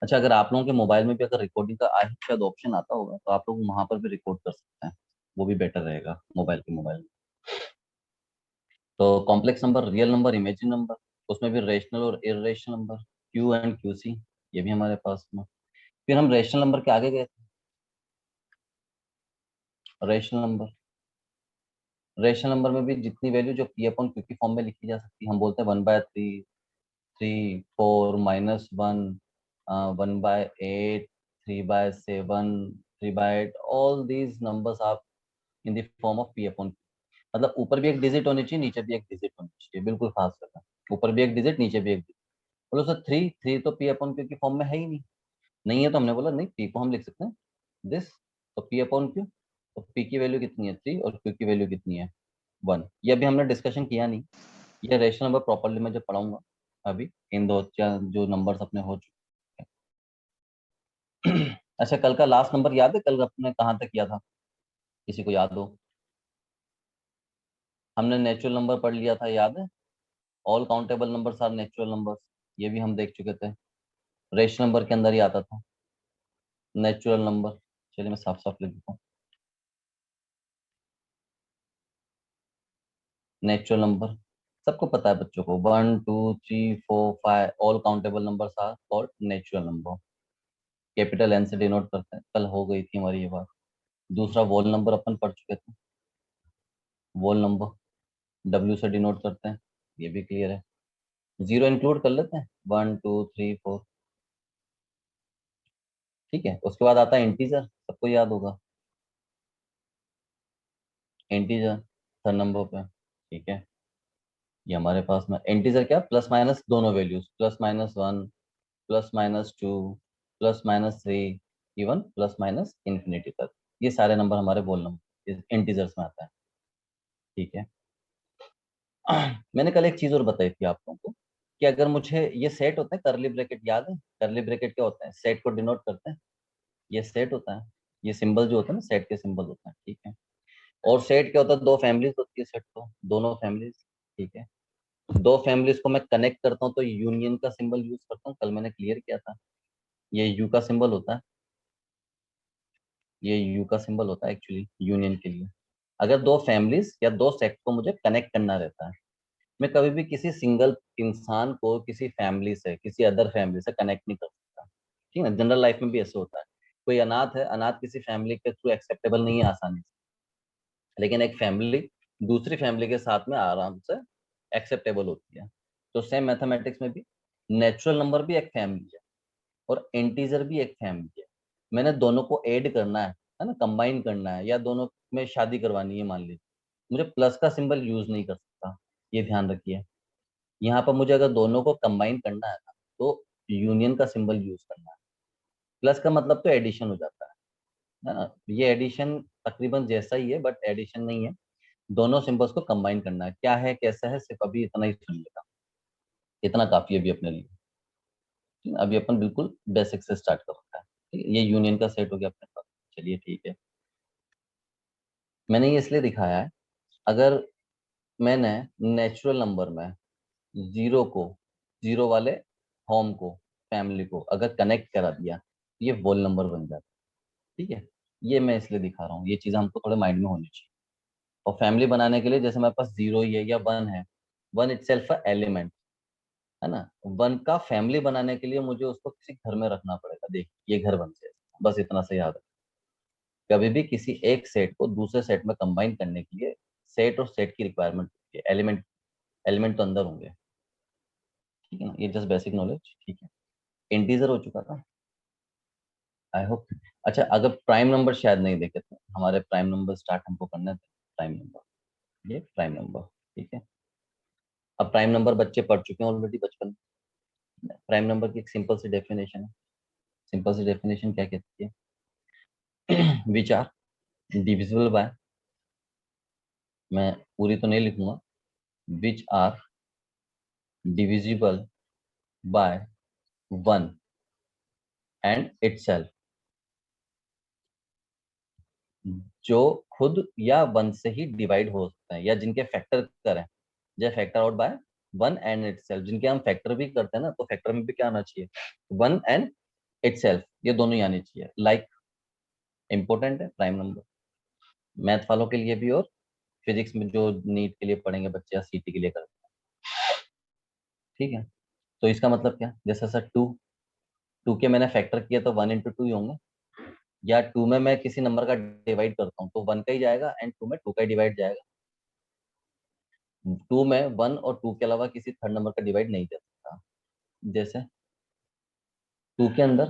अच्छा, अगर आप लोगों के मोबाइल में भी अगर रिकॉर्डिंग का आई शायद ऑप्शन आता होगा तो आप लोग वहां पर भी रिकॉर्ड कर सकते हैं, वो भी बेटर रहेगा मोबाइल में। तो complex number, real number, imagine number, उसमें भी रेशनल और irrational number, Q and Q C, ये भी हमारे पास में। फिर हम रेशनल नंबर के आगे गए थे। रेशनल नंबर, रेशनल नंबर में भी जितनी वैल्यू जो पी अपॉन क्यू की फॉर्म में लिखी जा सकती है, हम बोलते हैं 1/3, 3, 4, -1, 1/8, 3/7, 3/8, all these numbers are in the form of P upon. मतलब ऊपर भी एक डिजिट होनी चाहिए, नीचे भी एक डिजिट होनी चाहिए, बिल्कुल खास करना। ऊपर भी एक डिजिट, नीचे भी एक डिजिट। बोलो सर, थ्री थ्री तो पी अपॉन क्यू की फॉर्म में है ही नहीं। नहीं है तो हमने बोला नहीं, पी को हम लिख सकते हैं दिस, तो पी अपॉन क्यू, तो पी की वैल्यू कितनी है 3 और क्यू की वैल्यू कितनी है 1। ये अभी हमने डिस्कशन किया नहीं, ये रेशनल नंबर प्रॉपरली मैं जब पढ़ाऊंगा अभी, इन दो चार जो नंबर्स अपने हो चुके हैं। अच्छा, कल का लास्ट नंबर याद है, कल अपने कहाँ तक किया था, किसी को याद हो? हमने नेचुरल नंबर पढ़ लिया था, याद है? All countable numbers are natural numbers, ये भी हम देख चुके थे। रेशनल नंबर के अंदर ही आता था नेचुरल नंबर। चलिए मैं साफ साफ लिख देता हूँ, नेचुरल नंबर सबको पता है बच्चों को, 1, 2, 3, 4, 5 all countable numbers are called natural number. Capital N से डिनोट करते हैं, कल हो गई थी हमारी ये बात। दूसरा वोल नंबर अपन पढ़ चुके थे, वोल नंबर डब्ल्यू से डिनोट करते हैं, ये भी क्लियर है। जीरो इंक्लूड कर लेते हैं, 1, 2, 3, 4। ठीक है, उसके बाद आता है इंटीजर, सबको याद होगा इंटीजर, थर्ड नंबर पे। ठीक है, ये हमारे पास में इंटीजर क्या, प्लस माइनस दोनों वैल्यूज, +-1, +-2, +-3, इवन +- इन्फिनिटी तक, ये सारे नंबर हमारे बोल नंबर इंटीजर्स में आता है। ठीक है। मैंने कल एक चीज और बताई थी आप लोगों को, कि अगर मुझे ये सेट होते हैं करली ब्रैकेट, याद है करली ब्रैकेट क्या होता है, सेट को डिनोट करते हैं, ये सेट होता है, ये सिंबल जो होता है ना सेट के सिंबल होता है। ठीक है, और सेट क्या होता है, दो फैमिलीज होती है सेट को, दोनों फैमिलीज। ठीक है, दो फैमिलीज को मैं कनेक्ट करता हूँ तो यूनियन का सिंबल यूज करता हूँ, कल मैंने क्लियर किया था। ये यू का सिंबल होता है, ये यू का सिंबल होता है एक्चुअली यूनियन के लिए। अगर दो फैमिलीज या दो सेट को मुझे कनेक्ट करना रहता है, मैं कभी भी किसी सिंगल इंसान को किसी फैमिली से, किसी अदर फैमिली से कनेक्ट नहीं कर सकता। ठीक है ना, जनरल लाइफ में भी ऐसे होता है। कोई अनाथ है, अनाथ किसी फैमिली के थ्रू एक्सेप्टेबल नहीं है आसानी से, लेकिन एक फैमिली दूसरी फैमिली के साथ में आराम से एक्सेप्टेबल होती है। तो सेम मैथमेटिक्स में भी नेचुरल नंबर भी एक फैमिली है और इंटीजर भी एक फैमिली है। मैंने दोनों को ऐड करना है ना, कंबाइन करना है, या दोनों में शादी करवानी है मान लीजिए, मुझे प्लस का सिंबल यूज नहीं कर सकता, ये ध्यान रखिए। यहाँ पर मुझे अगर दोनों को कंबाइन करना है ना, तो यूनियन का सिंबल यूज करना है। प्लस का मतलब तो एडिशन हो जाता है ना, ये एडिशन तकरीबन जैसा ही है बट एडिशन नहीं है। दोनों सिंबल्स को कंबाइन करना है, क्या है कैसा है सिर्फ अभी इतना ही सुनिएगा, इतना काफी है अभी अपने लिए। ठीक है? अभी अपन बिल्कुल बेसिक से स्टार्ट कर रखा है। ठीक है? ये यूनियन का सेट हो गया अपने पास। चलिए ठीक है, मैंने ये इसलिए दिखाया है, अगर मैंने नेचुरल नंबर में जीरो को, जीरो वाले होम को, फैमिली को अगर कनेक्ट करा दिया, ये वोल नंबर बन जाता है। ठीक है, ये मैं इसलिए दिखा रहा हूँ, ये चीज़ हमको थोड़े माइंड में होनी चाहिए। और फैमिली बनाने के लिए जैसे मेरे पास जीरो ही है या वन है, वन इटसेल्फ अ एलिमेंट है ना, वन का फैमिली बनाने के लिए मुझे उसको किसी घर में रखना पड़ेगा। देख, ये घर बन जाएगा, बस इतना से याद है। कभी भी किसी एक सेट को दूसरे सेट में कंबाइन करने के लिए सेट और सेट की रिक्वायरमेंट होती है, एलिमेंट, एलिमेंट तो अंदर होंगे। ठीक है ना, ये जस्ट बेसिक नॉलेज। ठीक है, इंटीजर हो चुका था, आई होप। अच्छा, अगर प्राइम नंबर शायद नहीं देखे थे, हमारे प्राइम नंबर स्टार्ट हमको करने थे। प्राइम नंबर, ये प्राइम नंबर। ठीक है, अब प्राइम नंबर बच्चे पढ़ चुके हैं ऑलरेडी बचपन में। प्राइम नंबर की एक सिंपल सी डेफिनेशन है, सिंपल सी डेफिनेशन क्या कहती है, विच आर डिविजिबल बाय, मैं पूरी तो नहीं लिखूंगा, which are divisible by one and itself, जो खुद या वन से ही डिवाइड हो सकते हैं, या जिनके फैक्टर करें, जैसे factor out by one and itself, जिनके हम फैक्टर भी करते हैं ना, तो फैक्टर में भी क्या आना चाहिए, वन एंड इटसेल्फ, ये दोनों ही आनी चाहिए। लाइक इंपॉर्टेंट है प्राइम नंबर, मैथ वालों के लिए भी और फिजिक्स में जो नीट के लिए पढ़ेंगे बच्चे या सीटी के लिए करते हैं। ठीक है, तो इसका मतलब क्या, जैसे सर टू, टू के मैंने फैक्टर किया तो 1 into 2 ही होंगे, या टू में मैं किसी नंबर का डिवाइड करता हूँ तो 1 का ही जाएगा, एंड टू में 2 का ही डिवाइड जाएगा। टू में 1 और 2 के अलावा किसी थर्ड नंबर का डिवाइड नहीं दे सकता। जैसे टू के अंदर,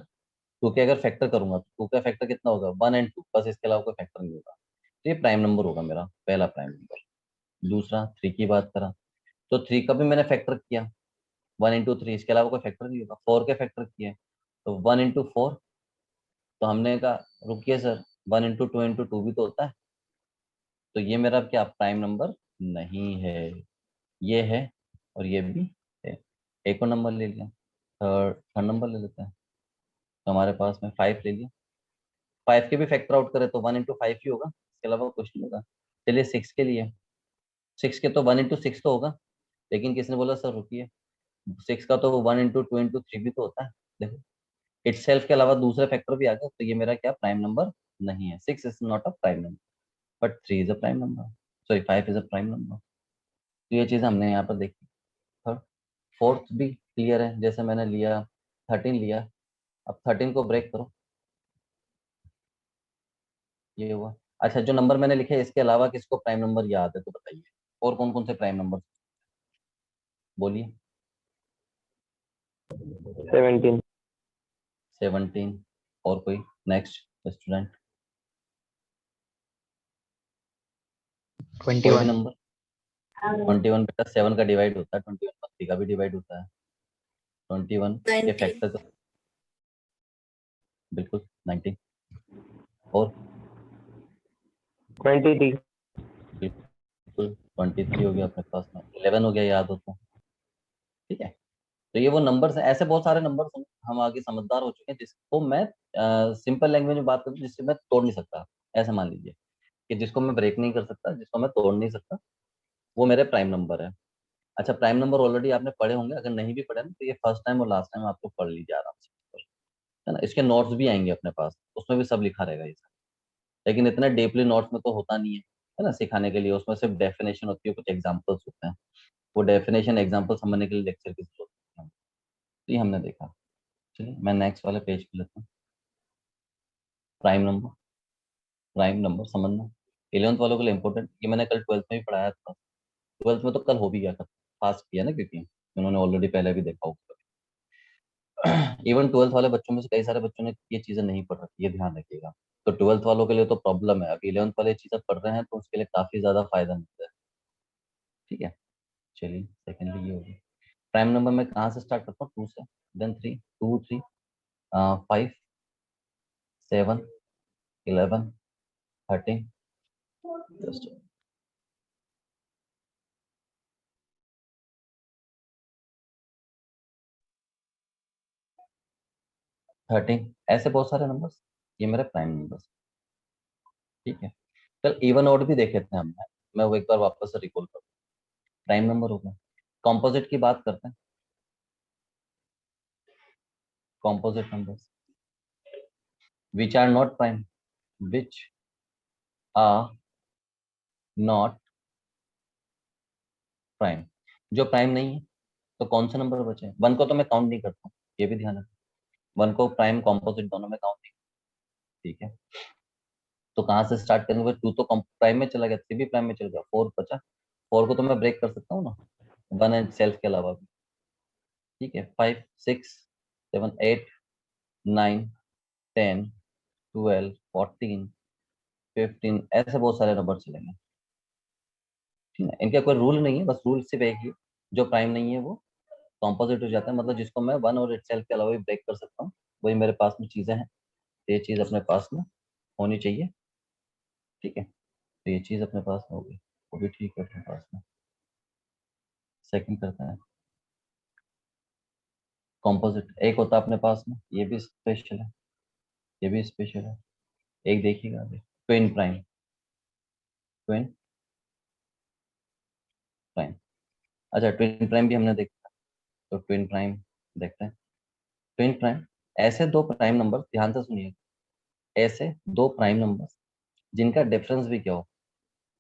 टू के अगर फैक्टर करूंगा तो टू का फैक्टर कितना होगा, 1 and 2, बस इसके अलावा कोई फैक्टर नहीं होगा, तो ये प्राइम नंबर होगा मेरा, पहला प्राइम नंबर। दूसरा थ्री की बात करा तो थ्री का भी मैंने फैक्टर किया 1 into 3, इसके अलावा कोई फैक्टर नहीं होगा। फोर के फैक्टर किए तो 1 into 4, तो हमने कहा रुकिए सर 1 into 2 भी तो होता है, तो ये मेरा क्या प्राइम नंबर नहीं है, ये है और ये भी है। एक और नंबर ले लिया, थर्ड थर्ड नंबर ले लेते हैं, तो हमारे पास में 5 ले लिया। 5 के भी फैक्टर आउट करें तो 1 into 5 ही होगा, इसके अलावा कुछ नहीं होगा। चलिए 6 के लिए, 6 के तो 1 into 6 तो होगा, लेकिन किसने बोला सर रुकिए 6 का तो 1 into 2 into 3 भी तो होता है। देखो इटसेल्फ के अलावा दूसरे फैक्टर भी आ गए, तो ये मेरा क्या प्राइम नंबर नहीं है। 6 is not a prime number but 3 is a prime number, sorry 5 is a prime number. तो ये चीज़ हमने यहाँ पर देखी। थर्ड, फोर्थ भी क्लियर है, जैसे मैंने लिया 13 लिया, अब 13 को ब्रेक करो, ये हुआ। अच्छा, जो नंबर मैंने लिखे इसके अलावा किसको प्राइम नंबर याद है तो बताइए, और कौन कौन से प्राइम नंबर बोलिए। 17। 17, और कोई नेक्स्ट स्टूडेंट, कोई भी 21। नंबर। 21 बेटा 7 का डिवाइड होता है, 21 का 3 का भी डिवाइड होता है, 21 के 19। फैक्टर का, बिल्कुल 19, और 23। बिल्कुल 23 हो गया अपने पास में, 11 हो गया याद हो तो। ठीक है, तो ये वो नंबर्स हैं, ऐसे बहुत सारे नंबर्स हैं, हम आगे समझदार हो चुके हैं जिसको मैं सिंपल लैंग्वेज में बात करूँ जिससे मैं तोड़ नहीं सकता। ऐसे मान लीजिए कि जिसको मैं ब्रेक नहीं कर सकता, जिसको मैं तोड़ नहीं सकता, वो मेरे प्राइम नंबर है। अच्छा, प्राइम नंबर ऑलरेडी आपने पढ़े होंगे, अगर नहीं भी पढ़े ना तो ये फर्स्ट टाइम और लास्ट टाइम आपको पढ़ लीजिए आराम से, है ना। इसके नोट्स भी आएंगे अपने पास, उसमें भी सब लिखा रहेगा ये सब, लेकिन इतने डीपली नोट्स में तो होता नहीं है ना सिखाने के लिए, उसमें सिर्फ डेफिनेशन होती है, कुछ एग्जाम्पल्स होते हैं, वो डेफिनेशन एग्जाम्पल समझने के लिए लेक्चर की जरूरत है। तो ये हमने देखा। चलिए मैं नेक्स्ट वाले पेज पे लेता हूँ। प्राइम नंबर, प्राइम नंबर समझना 11th वालों के लिए इंपॉर्टेंट, ये मैंने कल 12th में भी पढ़ाया था, 12th में तो कल हो भी गया था, पास किया ना, क्योंकि उन्होंने ऑलरेडी पहले भी देखा होगा। इवन 12th वाले बच्चों में से कई सारे बच्चों ने ये चीजें नहीं पढ़ रखी, ये ध्यान रखिएगा। तो 12th वालों के लिए तो प्रॉब्लम है, अभी 11th वाले चीजें पढ़ रहे हैं तो उसके लिए काफी ज्यादा फायदा मिलता है। ठीक है, चलिए सेकेंडली ये होगी। प्राइम नंबर में कहाँ से स्टार्ट करता हूँ, टू से, देन थ्री, टू थ्री, 5, 7, 11, 13, 13, ऐसे बहुत सारे नंबर्स, ये मेरे प्राइम नंबर्स। ठीक है, कल इवन ऑड भी देखे थे हमने, मैं वो एक बार वापस से रिकॉल करूँ। प्राइम नंबर हो गया, कॉम्पोजिट की बात करते हैं। Composite numbers which are not prime, which are not prime, जो प्राइम नहीं है तो कौन से नंबर बचे, वन को तो मैं काउंट नहीं करता हूँ, ये भी ध्यान रखना, वन को प्राइम कॉम्पोजिट दोनों में काउंट नहीं। ठीक है, तो कहाँ से स्टार्ट करेंगे, टू तो प्राइम में चला गया, थ्री भी प्राइम में चल गया, फोर बचा, फोर को तो मैं ब्रेक कर सकता हूँ ना, वन एंड सेल्फ के अलावा भी। ठीक है, 5, 6, 7, 8, 9, 10, 12, 14, 15, ऐसे बहुत सारे नंबर चलेंगे। ठीक है, इनका कोई रूल नहीं है, बस रूल सिर्फ एक ही, जो प्राइम नहीं है वो कॉम्पोजिट हो जाता है, मतलब जिसको मैं वन और इटसेल्फ के अलावा भी ब्रेक कर सकता हूँ, वही मेरे पास में चीजें हैं। तो ये चीज अपने पास में होनी चाहिए। ठीक है, तो ये चीज अपने पास में होगी, वो भी ठीक है अपने पास में। सेकंड करते हैं, कॉम्पोजिट एक होता है अपने पास में, ये भी स्पेशल है, ये भी स्पेशल है। एक देखिएगा अभी, ट्विन प्राइम, ट्विन प्राइम। अच्छा, ट्विन प्राइम भी हमने देखा, तो ट्विन प्राइम देखते हैं। ट्विन प्राइम ऐसे दो प्राइम नंबर, ध्यान से सुनिए, ऐसे दो प्राइम नंबर जिनका डिफरेंस भी क्या हो,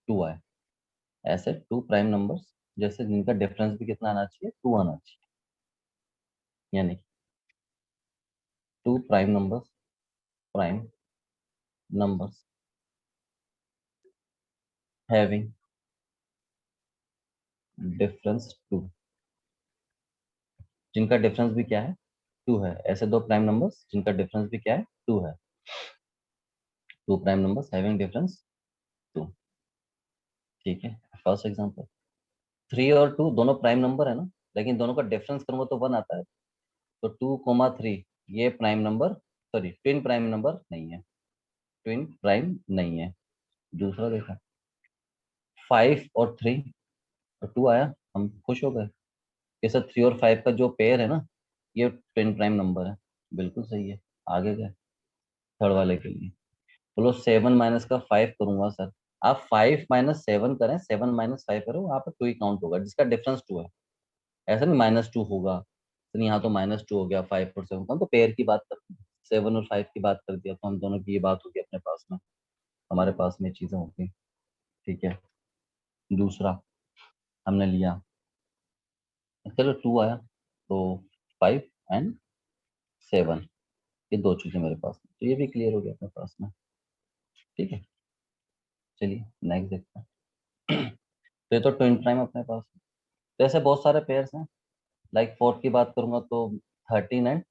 2 आए। ऐसे टू प्राइम नंबर्स जैसे जिनका डिफरेंस भी कितना आना चाहिए, 2 आना चाहिए। यानी two prime numbers having difference 2, जिनका डिफरेंस भी क्या है, 2 है। ऐसे दो प्राइम नंबर्स जिनका डिफरेंस भी क्या है, 2 है। Two prime numbers having difference 2। ठीक है, फर्स्ट एग्जांपल, 3 और 2 दोनों प्राइम नंबर है ना, लेकिन दोनों का डिफरेंस करूंगा तो 1 आता है। तो 2, 3 ये prime number, sorry twin prime number नहीं है, ट्विन प्राइम नहीं है। दूसरा देखा, 5 और 3 और 2 आया, हम खुश हो गए। ये सर 3 और 5 का जो पेयर है ना, ये ट्विन प्राइम नंबर है। बिल्कुल सही है। आगे गए थर्ड वाले के लिए। बोलो 7 - 5 करूंगा सर। आप 5 - 7 करें, 7 - 5 करो, वहां पर 2 ही काउंट होगा जिसका डिफरेंस 2 है। ऐसा नहीं -2 होगा, तो यहाँ तो -2 हो गया, 5 और 7 हम तो पेयर की बात करते हैं। 7 और 5 की बात कर दिया तो हम दोनों की ये बात होगी अपने पास में, हमारे पास में ये चीजें होगी। ठीक है, दूसरा हमने लिया, चलो 2 आया, तो 5 और 7 ये दो चीजें मेरे पास में, तो ये भी क्लियर हो गया अपने पास में। ठीक है, चलिए नेक्स्ट देखते हैं। तो ये तो ट्विन प्राइम अपने पास है। तो ऐसे बहुत सारे पेयर्स हैं, लाइक फोर्थ की बात करूंगा तो 13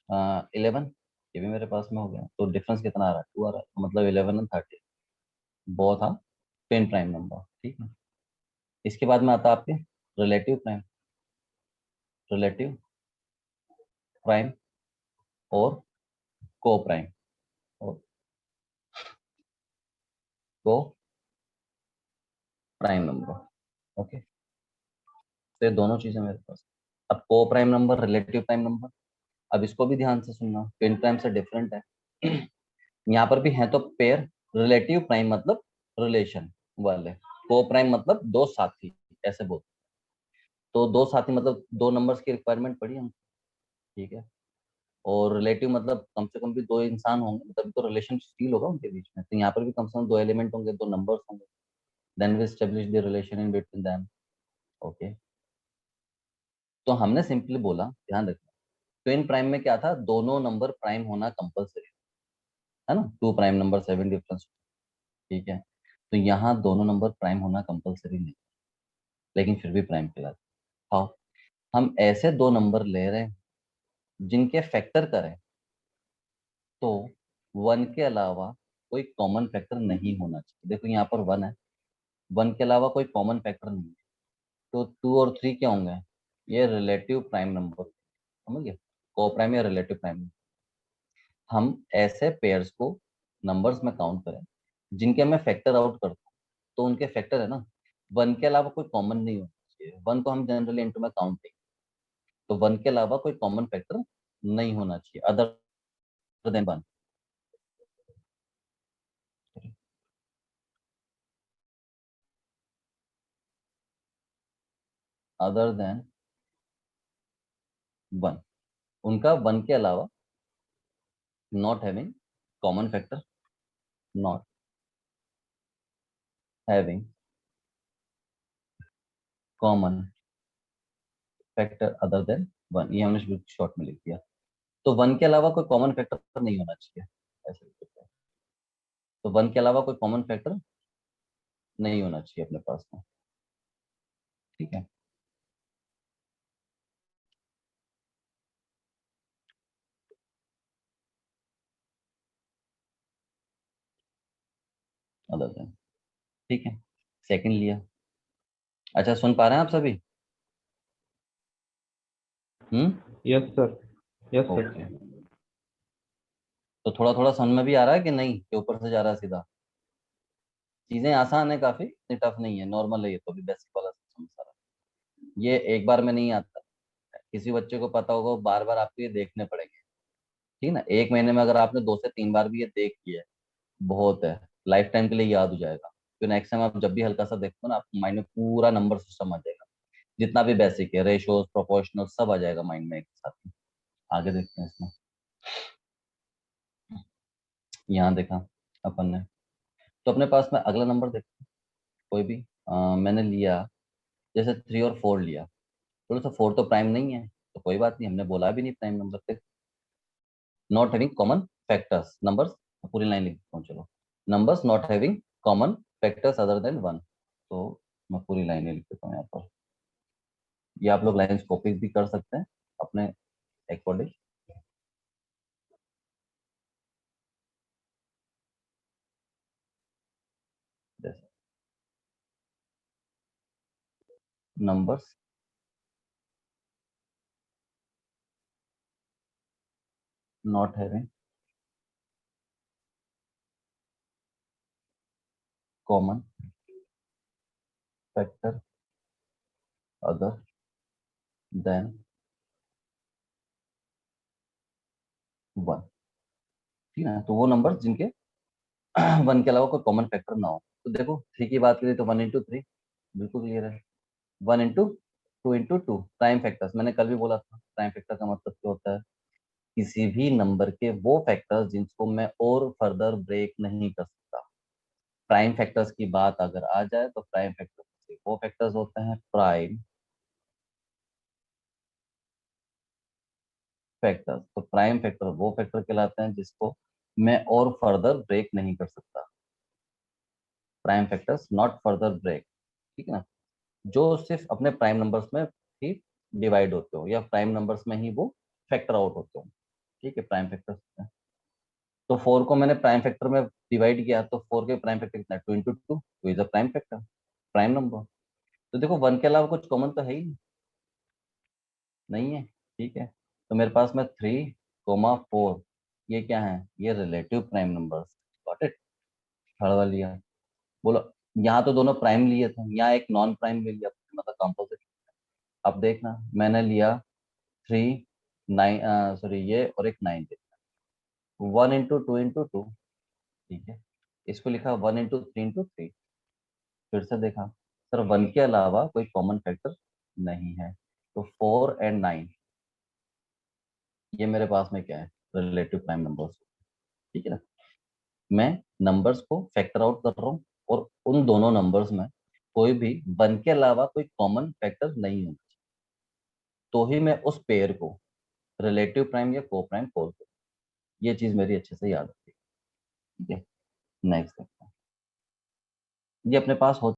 और 11, ये भी मेरे पास में हो गया। तो डिफरेंस कितना आ रहा है, 2 आ रहा है, तो मतलब 11 और 13 बहुत था ट्विन प्राइम नंबर। ठीक है, इसके बाद में आता है आपके रिलेटिव प्राइम, रिलेटिव प्राइम और को प्राइम, और को प्राइम नंबर। ओके, तो ये दोनों चीजें मेरे पास। अब को prime number, relative prime number, अब इसको भी ध्यान से सुनना, ट्विन प्राइम से डिफरेंट है। यहाँ पर भी है तो पेयर, रिलेटिव प्राइम मतलब रिलेशन वाले, को प्राइम मतलब दो साथी, ऐसे बोल। तो दो साथी मतलब दो नंबर्स की रिक्वायरमेंट पड़ी हम। ठीक है, और रिलेटिव मतलब कम से कम भी दो इंसान होंगे तभी तो रिलेशन फील होगा उनके बीच में। तो यहाँ पर भी कम से कम दो एलिमेंट होंगे, दो नंबर्स होंगे, then we establish the relation in between them. Okay, तो हमने सिंपली बोला, ध्यान रखना, ट्विन प्राइम में क्या था, दोनों नंबर प्राइम होना कंपलसरी है ना, टू प्राइम नंबर 7 डिफरेंस। ठीक है, तो यहाँ दोनों नंबर प्राइम होना कंपलसरी नहीं, लेकिन फिर भी प्राइम कहलाते। हाँ, हम ऐसे दो नंबर ले रहे हैं जिनके फैक्टर करें तो 1 के अलावा कोई कॉमन फैक्टर नहीं होना चाहिए। देखो यहाँ पर 1 है, 1 के अलावा कोई कॉमन फैक्टर नहीं है, तो 2 और 3 क्या होंगे, ये रिलेटिव प्राइम नंबर, समझ गए, को प्राइम या रिलेटिव प्राइम। हम ऐसे पेयर्स को नंबर्स में काउंट करें जिनके मैं फैक्टर आउट करता हूँ, तो उनके फैक्टर है ना, 1 के अलावा कोई कॉमन नहीं होना चाहिए। 1 को हम जनरली इंटू में काउंट नहीं, तो 1 के अलावा कोई कॉमन फैक्टर नहीं होना चाहिए अदर देन 1। अदर देन 1, उनका 1 के अलावा, not having common factor, not having common factor other than 1, ये हमने शॉर्ट में लिख दिया। तो 1 के अलावा कोई कॉमन फैक्टर नहीं होना चाहिए, ऐसे लिख देते हैं। तो 1 के अलावा कोई कॉमन फैक्टर नहीं होना चाहिए अपने पास में। ठीक है, अदर देन। ठीक है, सेकंड लिया। अच्छा, सुन पा रहे हैं आप सभी? Hmm. Yes sir. Yes sir. Okay, तो थोड़ा थोड़ा समझ में भी आ रहा है कि नहीं, कि ऊपर से जा रहा है सीधा? चीजें आसान है काफी, इतनी टफ नहीं है, नॉर्मल है, ये तो भी बेसिक वाला सिस्टम सारा। ये एक बार में नहीं आता, किसी बच्चे को पता होगा, बार बार आपको ये देखने पड़ेंगे। ठीक है ना, एक महीने में अगर आपने 2 से 3 बार भी ये देख लिया है, बहुत है, लाइफ टाइम के लिए याद हो जाएगा। तो नेक्स्ट टाइम आप जब भी हल्का सा देखो ना, आपको माइंड में पूरा नंबर सिस्टम आ जाएगा, जितना भी बेसिक है, रेशोज, प्रोपोर्शनल, सब आ जाएगा माइंड में एक साथ में। आगे देखते हैं इसमें। यहाँ देखा अपन ने, तो अपने पास में अगला नंबर देखो, कोई भी मैंने लिया, जैसे 3 और 4 लिया, थोड़ा सा 4 तो प्राइम नहीं है, तो कोई बात नहीं, हमने बोला भी नहीं प्राइम नंबर थे। Not having common factors numbers, पूरी लाइन लिख देता हूँ चलो, numbers not having common factors other than 1, तो मैं पूरी लाइन लिख देता हूँ यहाँ पर। ये आप लोग लाइन्स कॉपी भी कर सकते हैं अपने अकॉर्डिंग। जैसे numbers not having common factor other than 1, ठीक है, तो वो नंबर जिनके 1 के अलावा कोई कॉमन फैक्टर ना हो। तो देखो 3 की बात करें तो 1 × 3 बिल्कुल क्लियर है, 1 × 2 × 2 प्राइम फैक्टर्स, मैंने कल भी बोला था प्राइम फैक्टर का मतलब क्या होता है, किसी भी नंबर के वो फैक्टर्स जिनको मैं और फर्दर ब्रेक नहीं कर सकता। प्राइम फैक्टर्स की बात अगर आ जाए तो प्राइम फैक्टर्स वो फैक्टर्स होते हैं प्राइम फैक्टर्स, तो प्राइम फैक्टर वो फैक्टर कहलाते हैं जिसको मैं और फर्दर ब्रेक नहीं कर सकता। Prime factors not further break, ठीक है ना, जो सिर्फ अपने प्राइम नंबर्स में ही डिवाइड होते हो या प्राइम नंबर्स में ही वो फैक्टर आउट होते हो, ठीक है, प्राइम फैक्टर्स। तो 4 को मैंने प्राइम फैक्टर में डिवाइड किया, तो 4 के प्राइम फैक्टर कितना है, 2 × 2, तो is a prime factor, prime number. तो देखो 1 के अलावा कुछ कॉमन तो है ही नहीं है, ठीक है, तो मेरे पास में 3, 4, ये क्या है, ये relative prime numbers, got it, third वाला लिया। बोलो यहाँ तो दोनों प्राइम लिए थे, यहाँ एक नॉन प्राइम ले लिया, मतलब कंपोजिट। अब देखना मैंने लिया 3, 9, सॉरी ये और एक 9 देखना, 1 × 2 × 2, ठीक है, इसको लिखा 1 × 3 × 3, फिर से देखा सर 1 के अलावा कोई कॉमन फैक्टर नहीं है, तो 4 और 9 ये मेरे पास में क्या है, रिलेटिव प्राइम नंबर्स, ठीक है ना। मैं नंबर्स को फैक्टर आउट कर रहा हूँ और उन दोनों नंबर्स में कोई भी 1 के अलावा कोई कॉमन फैक्टर नहीं होना चाहिए, तो ही मैं उस पेयर को रिलेटिव प्राइम या को प्राइम बोल सकता हूँ। ये चीज मेरी अच्छे से याद रखिए, ठीक है। नेक्स्ट ये अपने पास हो